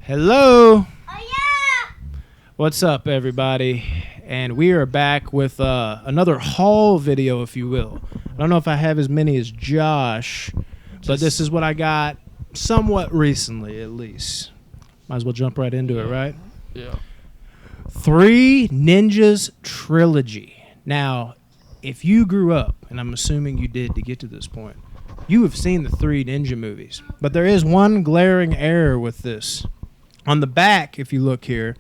Hello. Oh, yeah. What's up, everybody? And we are back with another haul video, if you will. I don't know if I have as many as Josh, but this is what I got somewhat recently, at least. Might as well jump right into it, right? Yeah. Three Ninjas Trilogy. Now, if you grew up, and I'm assuming you did to get to this point, you have seen the three Ninja movies. But there is one glaring error with this. On the back, if you look here,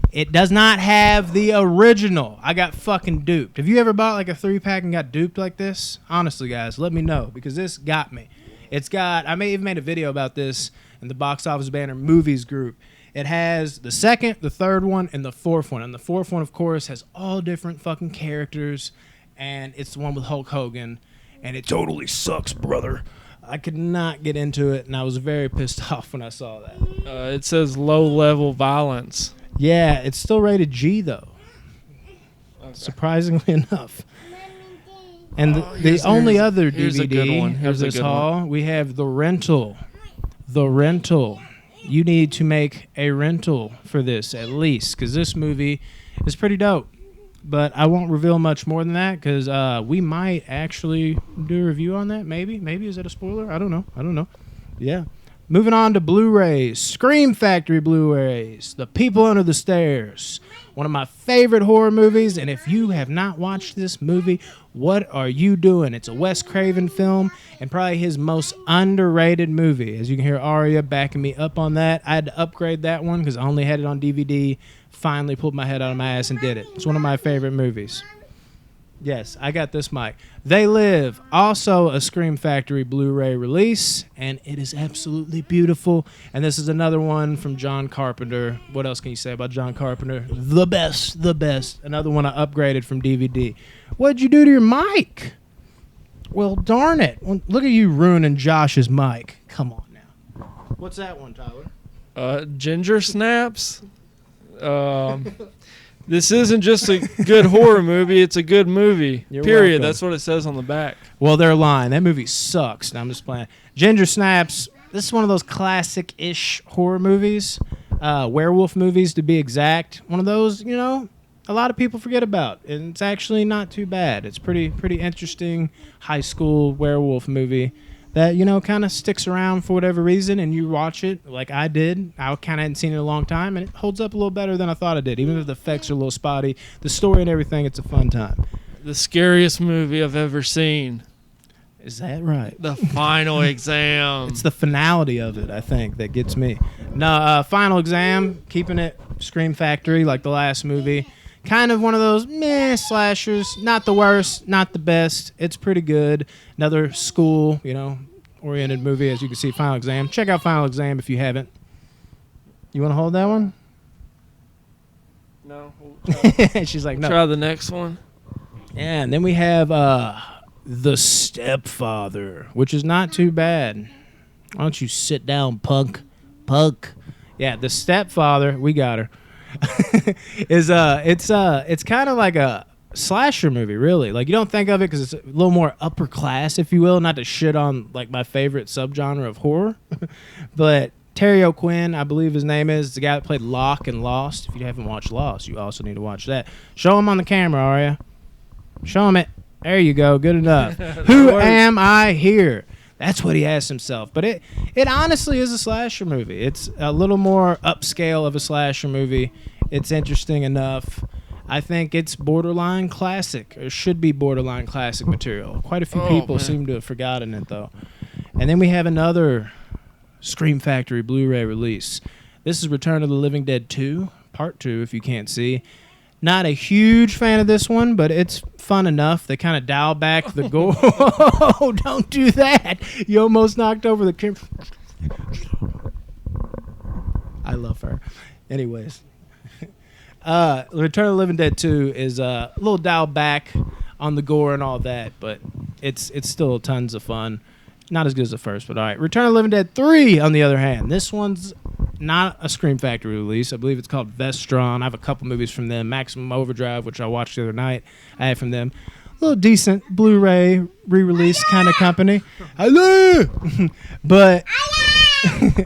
it does not have the original. I got fucking duped. Have you ever bought like a 3-pack and got duped like this? Honestly, guys, let me know, because this got me. It's got, I may even made a video about this in the Box Office Banner Movies group. It has the second, the third one, and the fourth one. And the fourth one, of course, has all different fucking characters. And it's the one with Hulk Hogan. And it totally sucks, brother. I could not get into it, and I was very pissed off when I saw that. It says low-level violence. Yeah, it's still rated G, though. Okay. Surprisingly enough. And the only other DVD of this haul, we have The Rental. The Rental. You need to make a rental for this, at least, because this movie is pretty dope. But I won't reveal much more than that, because we might actually do a review on that, maybe. Maybe, is that a spoiler? I don't know. Yeah. Moving on to Blu-rays. Scream Factory Blu-rays. The People Under the Stairs. One of my favorite horror movies, and if you have not watched this movie, what are you doing? It's a Wes Craven film, and probably his most underrated movie. As you can hear Aria backing me up on that. I had to upgrade that one because I only had it on DVD. Finally pulled my head out of my ass and did it. It's one of my favorite movies. Yes, I got this mic. They Live, also a Scream Factory Blu-ray release, and it is absolutely beautiful. And this is another one from John Carpenter. What else can you say about John Carpenter? The best. Another one I upgraded from DVD. What'd you do to your mic? Well, darn it. Look at you ruining Josh's mic. Come on now. What's that one, Tyler? Gingersnaps. This isn't just a good horror movie, it's a good movie. You're period. welcome. That's what it says on the back. Well, they're lying. That movie sucks. Now, I'm just playing. Gingersnaps, this is one of those classic-ish horror movies. Werewolf movies, to be exact. One of those, you know, a lot of people forget about. And it's actually not too bad. It's pretty interesting high school werewolf movie that, you know, kind of sticks around for whatever reason, and you watch it like I did. I kind of hadn't seen it in a long time, and it holds up a little better than I thought it did. Even if the effects are a little spotty, the story and everything, it's a fun time. The scariest movie I've ever seen. Is that right? The Final Exam. It's the finality of it, I think, that gets me. No, Final Exam, keeping it Scream Factory like the last movie. Kind of one of those meh slashers. Not the worst, not the best. It's pretty good. Another school, you know, oriented movie, as you can see, Final Exam. Check out Final Exam if you haven't. You want to hold that one? No. She's like, no. Try the next one. Yeah, and then we have The Stepfather, which is not too bad. Why don't you sit down, punk? Yeah, The Stepfather, we got her. It's kind of like a slasher movie, really. Like, you don't think of it because it's a little more upper class, if you will. Not to shit on like my favorite subgenre of horror, but Terry OQuinn, I believe his name is, the guy that played Locke in Lost. If you haven't watched Lost, you also need to watch that. Show him on the camera, Aria. Show him it. There you go. Good enough. Who am I here? That's what he asked himself. But it honestly is a slasher movie. It's a little more upscale of a slasher movie. It's interesting enough. I think it's borderline classic, or should be borderline classic material. Quite a few people seem to have forgotten it, though. And then we have another Scream Factory Blu-ray release. This is Return of the Living Dead 2, Part 2, if you can't see. Not a huge fan of this one, but it's fun enough. They kind of dial back the gore. Oh, don't do that. You almost knocked over the camera. I love her. Anyways. Return of the Living Dead 2 is a little dialed back on the gore and all that, but it's still tons of fun. Not as good as the first, but all right. Return of the Living Dead 3, on the other hand. This one's not a Scream Factory release. I believe it's called Vestron. I have a couple movies from them. Maximum Overdrive, which I watched the other night, I had from them. A little decent Blu-ray re-release kind of company. Hello! But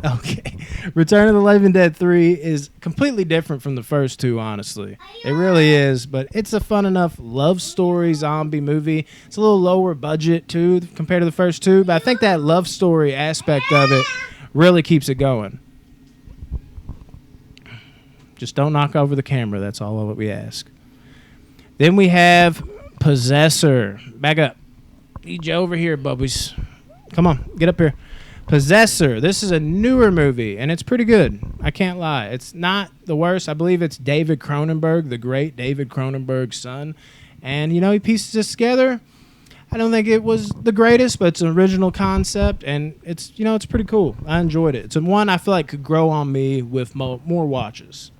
Okay. Return of the Living Dead 3 is completely different from the first two, honestly. It really is, but it's a fun enough love story zombie movie. It's a little lower budget, too, compared to the first two, but I think that love story aspect of it really keeps it going. Just don't knock over the camera. That's all we ask. Then we have Possessor. Back up. Need you over here, bubbies. Come on, get up here. Possessor. This is a newer movie, and it's pretty good. I can't lie. It's not the worst. I believe it's David Cronenberg, the great David Cronenberg's son. And, he pieces this together. I don't think it was the greatest, but it's an original concept, and it's pretty cool. I enjoyed it. It's one I feel like could grow on me with more watches.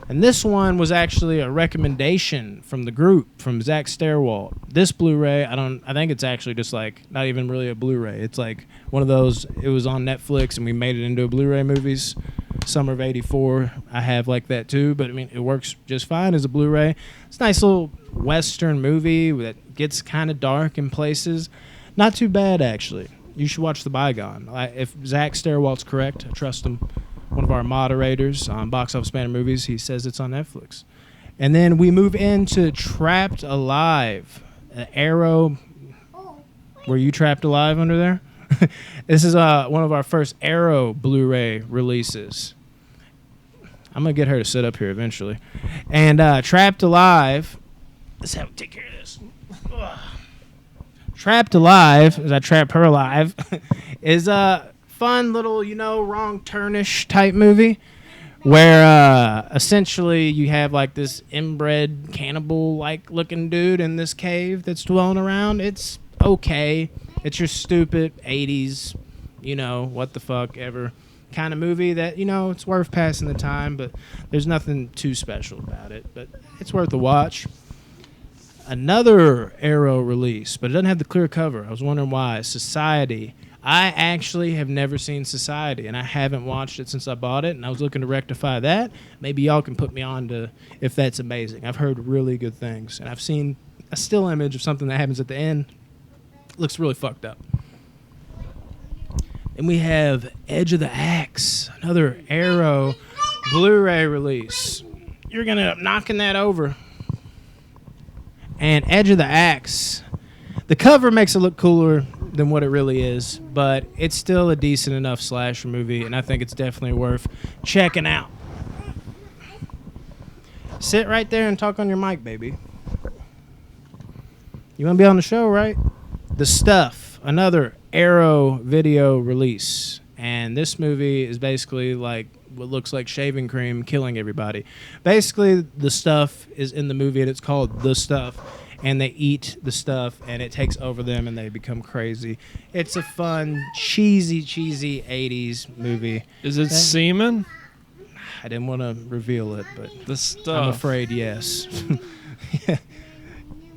And this one was actually a recommendation from the group, from Zach Stairwalt. This Blu-ray, I think it's actually just like not even really a Blu-ray. It's like one of those, it was on Netflix and we made it into a Blu-ray movies. Summer of '84, I have like that too, but I mean, it works just fine as a Blu-ray. It's a nice little Western movie that gets kind of dark in places. Not too bad, actually. You should watch The Bygone. If Zach Stairwalt's correct, I trust him. One of our moderators on Box Office Banner Movies, he says it's on Netflix. And then we move into Trapped Alive, an Arrow. Were you trapped alive under there? This is one of our first Arrow Blu-ray releases. I'm going to get her to sit up here eventually. And Trapped Alive, let's have take care of this. Trapped Alive, as I trap her alive, is fun little, wrong turnish type movie where essentially you have like this inbred cannibal like looking dude in this cave that's dwelling around. It's okay. It's your stupid 80s, what the fuck ever kind of movie that, it's worth passing the time, but there's nothing too special about it, but it's worth a watch. Another Arrow release, but it doesn't have the clear cover. I was wondering why. Society. I actually have never seen Society, and I haven't watched it since I bought it, and I was looking to rectify that. Maybe y'all can put me on to if that's amazing. I've heard really good things, and I've seen a still image of something that happens at the end. It looks really fucked up. And we have Edge of the Axe, another Arrow Blu-ray release. You're going to end up knocking that over. And Edge of the Axe, the cover makes it look cooler than what it really is, but it's still a decent enough slasher movie, and I think it's definitely worth checking out. Sit right there and talk on your mic, baby. You want to be on the show, right? The Stuff, another Arrow video release, and this movie is basically like what looks like shaving cream killing everybody. Basically, the stuff is in the movie, and it's called The Stuff. And they eat the stuff, and it takes over them, and they become crazy. It's a fun, cheesy 80s movie. Is it semen? I didn't want to reveal it, but The Stuff. I'm afraid yes. Yeah.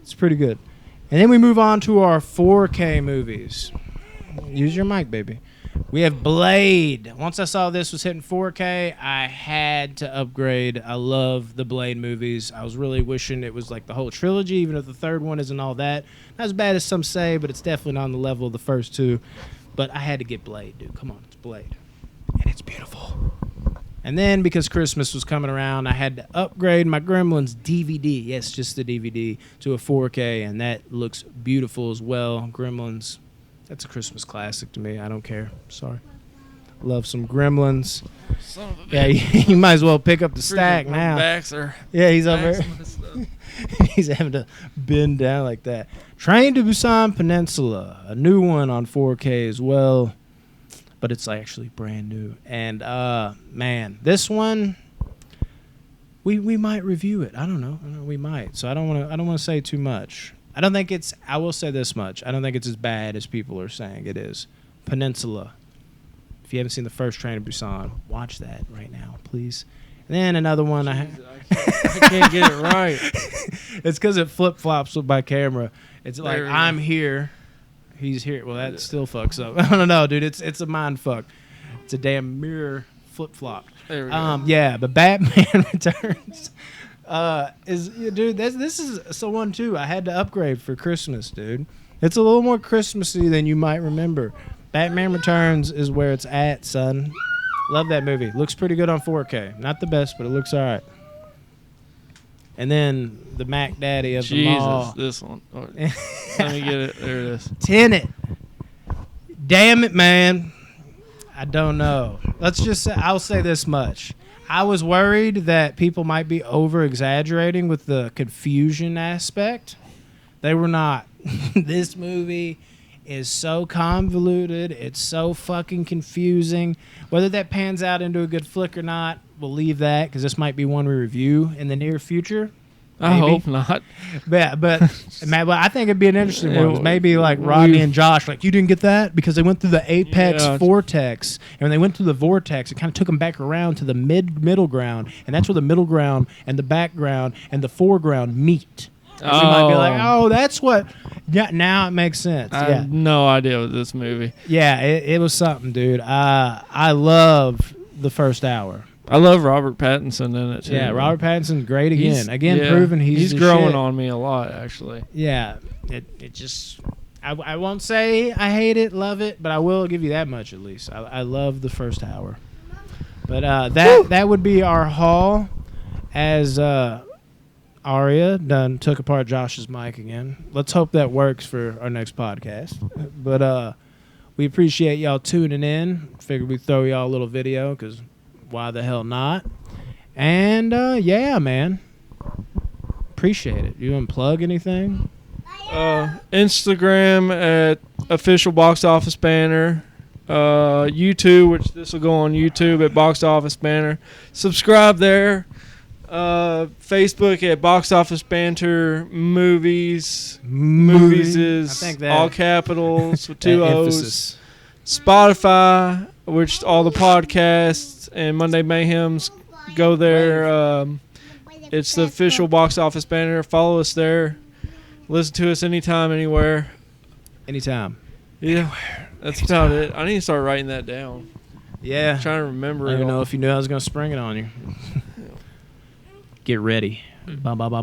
It's pretty good. And then we move on to our 4K movies. Use your mic, baby. We have Blade. Once I saw this was hitting 4K, I had to upgrade. I love the Blade movies. I was really wishing it was like the whole trilogy, even if the third one isn't all that. Not as bad as some say, but it's definitely not on the level of the first two. But I had to get Blade, dude. Come on, it's Blade. And it's beautiful. And then, because Christmas was coming around, I had to upgrade my Gremlins DVD. Yes, just the DVD to a 4K, and that looks beautiful as well. Gremlins. That's a Christmas classic to me. I don't care. Sorry. Love some Gremlins. Son of a bitch. Yeah, you might as well pick up the stack now. Backs are Yeah, he's over there. He's having to bend down like that. Train to Busan Peninsula. A new one on 4K as well. But it's actually brand new. And, man, this one, we might review it. I don't know. We might. So I don't want to say too much. I will say this much. I don't think it's as bad as people are saying it is. Peninsula. If you haven't seen the first Train to Busan, watch that right now, please. And then another one. I can't get it right. It's because it flip-flops with my camera. It's like, I'm here. He's here. Well, that still fucks up. I don't know, dude. It's a mind fuck. It's a damn mirror flip-flop. There we go. Yeah, but Batman Returns... dude, this is someone too I had to upgrade for Christmas, dude. It's a little more Christmassy than you might remember. Batman Returns is where it's at, son. Love that movie. Looks pretty good on 4K. Not the best, but it looks all right. And then the Mac Daddy of them all. Jesus, this one. Oh, let me get it. There it is. Tenet. Damn it, man. I don't know. Let's just say, I'll say this much. I was worried that people might be over-exaggerating with the confusion aspect. They were not. This movie is so convoluted. It's so fucking confusing. Whether that pans out into a good flick or not, we'll leave that because this might be one we review in the near future. I hope not. But I think it'd be an interesting one. Maybe like Rodney and Josh, like, you didn't get that because they went through the apex vortex, and when they went through the vortex, it kind of took them back around to the middle ground, and that's where the middle ground and the background and the foreground meet. And we might be like, oh, that's what. Yeah, now it makes sense. I have no idea with this movie. Yeah, it was something, dude. I love the first hour. I love Robert Pattinson in it too. Yeah, Robert Pattinson's great again. Proving he's growing shit. on me a lot, actually. Yeah, it just I won't say I hate it, love it, but I will give you that much at least. I love the first hour. But that would be our haul as Aria took apart Josh's mic again. Let's hope that works for our next podcast. But we appreciate y'all tuning in. Figured we'd throw y'all a little video because why the hell not? And yeah, man. Appreciate it. You want to plug anything? Instagram at official box office banner. YouTube, which this will go on YouTube at box office banner. Subscribe there. Facebook at box office banter movies. Movies is all capitals with 2 O's. Emphasis. Spotify, which all the podcasts and Monday Mayhems go there. It's the official box office banner. Follow us there. Listen to us anytime, anywhere. Anytime. Yeah, that's about it. I need to start writing that down. Yeah. I'm trying to remember I don't it even know all. if you knew I was going to spring it on you. Get ready. Bye, bye, bye, bye.